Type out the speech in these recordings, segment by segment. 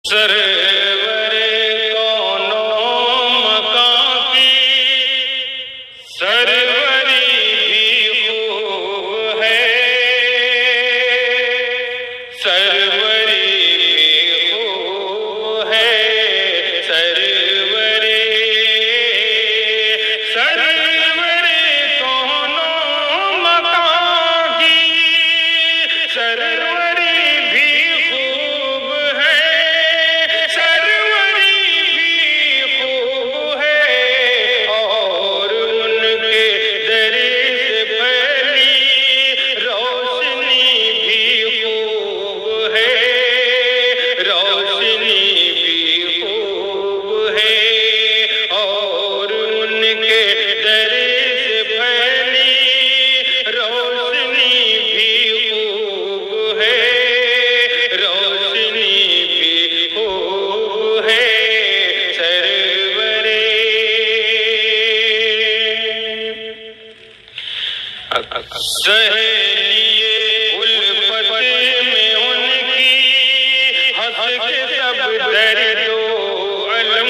سرور کونو مکان کی سروری بھی خوب ہے، سروری بھی خوب ہے، سرور کونو مکان کی سروری بھی خوب ہے، سہیلیے الفت میں ان کی ہنس کے سب درد و علم،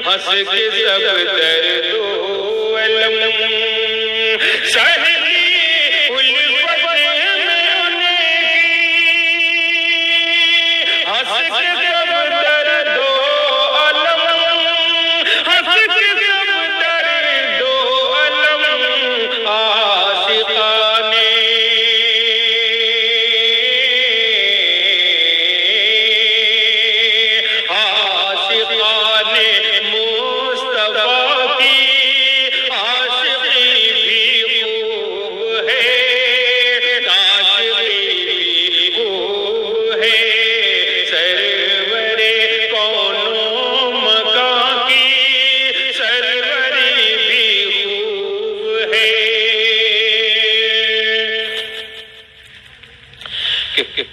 ہنس کے سب درد و علم، سہیلیے الفت میں ان کی ہنس کے سب درد و علم، ہنس کے سب درد و علم،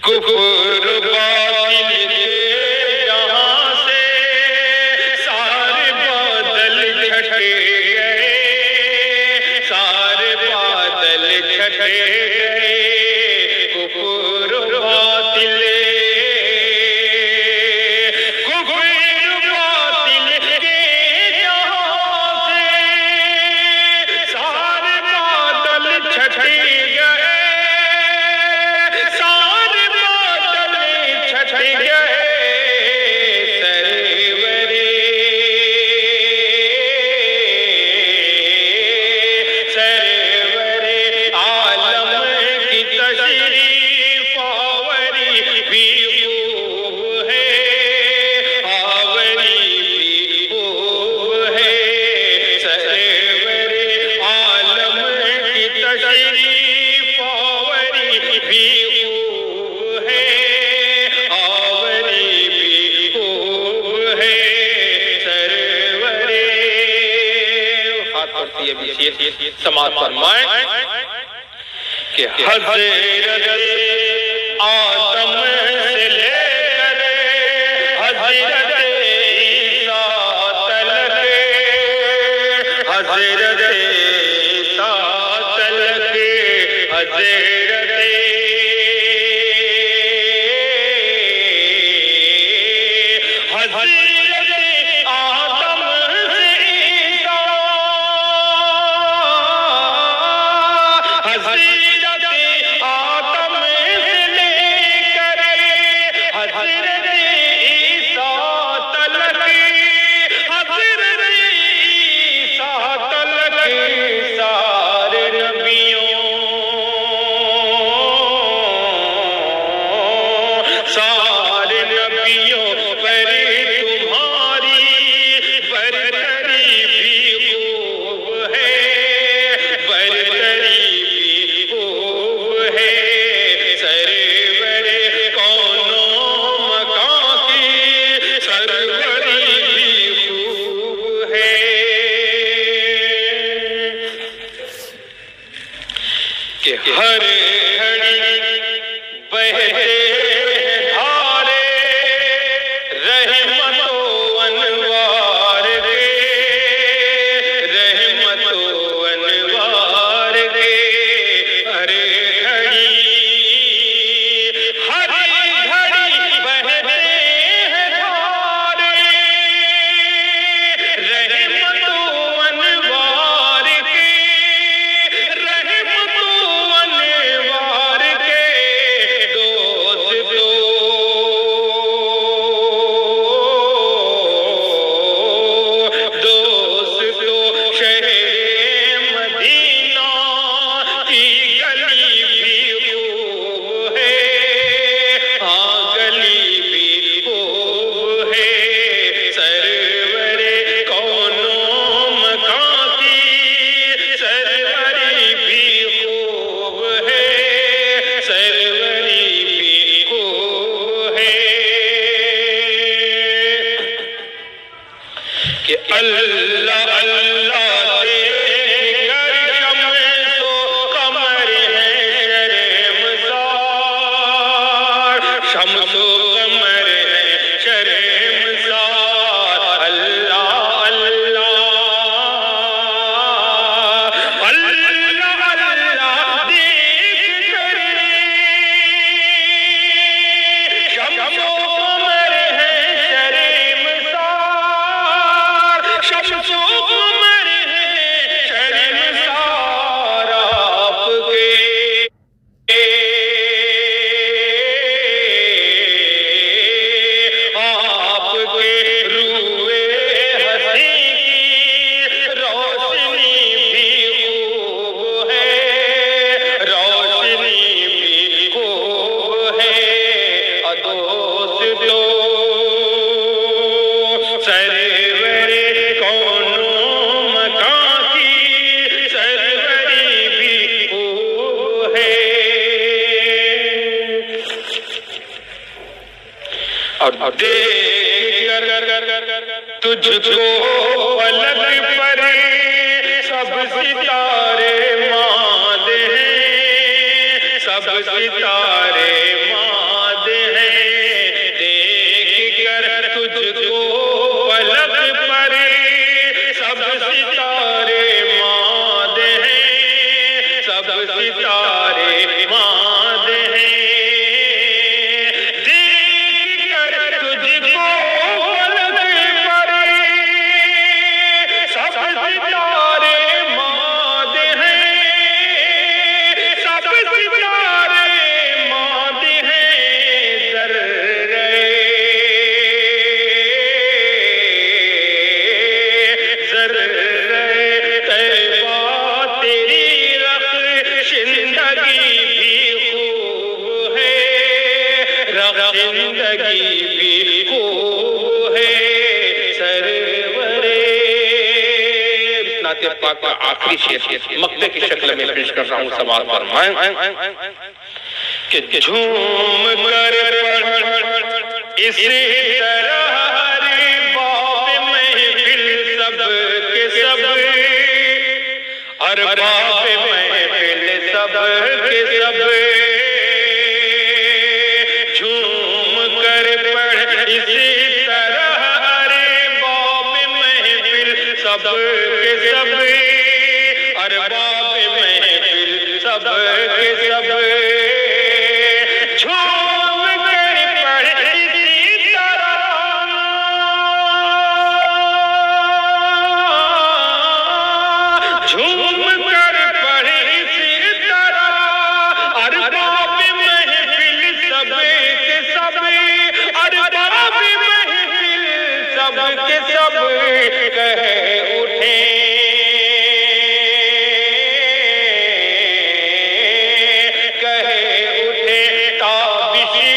کفر باطل کے جہاں سے سارے بادل چھٹ گئے، سارے بادل چھٹ گئے، کفر باطل کے جہاں سے سارے بادل چھٹ گئے، سماعت فرمائیں کہ حضرت آدم سے لے کر حضرت عیسیٰ تلک، حضرت عیسیٰ تلک، حضرت ہر گھڑی بہتے دھارے رحمت و انوار کے، رحمت و انوار کے، ہر گھڑی بہتے کہ اللہ اللہ دیکھ کر شمس و قمر ہے شرمسار، شمس و قمر ہے شرمسار، اللہ اللہ اللہ اللہ دیکھ کر شمس و قمر ہے شرمسار، شمس و قمر ہے شرمسار، آپ کے روئے ہنسی کی روشنی بھی خوب ہے، روشنی بھی خوب ہے، دوستو سرور کونوں مکان کی سروری بھی خوب ہے، اور دیکھ کر تجھ کو پلک پر سب ستارے ماندے ہیں، سب ستارے ماندے ہیں، دیکھ کر تجھ کو پلک پر سب ستارے ماندے ہیں، سب ستارے ماندے ہیں، زندگی بھی خوب ہے سرورے۔ نعت پاک کا آخری شعر مقطع کی شکل میں پیش کر رہا ہوں، سماعت فرمائیں کہ جھوم کر پڑھ اس طرح ہر باب محفل سب کے سب، ہر باب محفل سب کے سب، جھوم کر پڑھ اسی طرح ہر باب محفل سب کے سب، ہر باب محفل سب کے سب، جھوم کر پڑھ اسی طرح، جھوم کر پڑھ اسی طرح ہر باب محفل سب کے سب، ہر باب محفل سب کے سب، کہہ اٹھے تابشی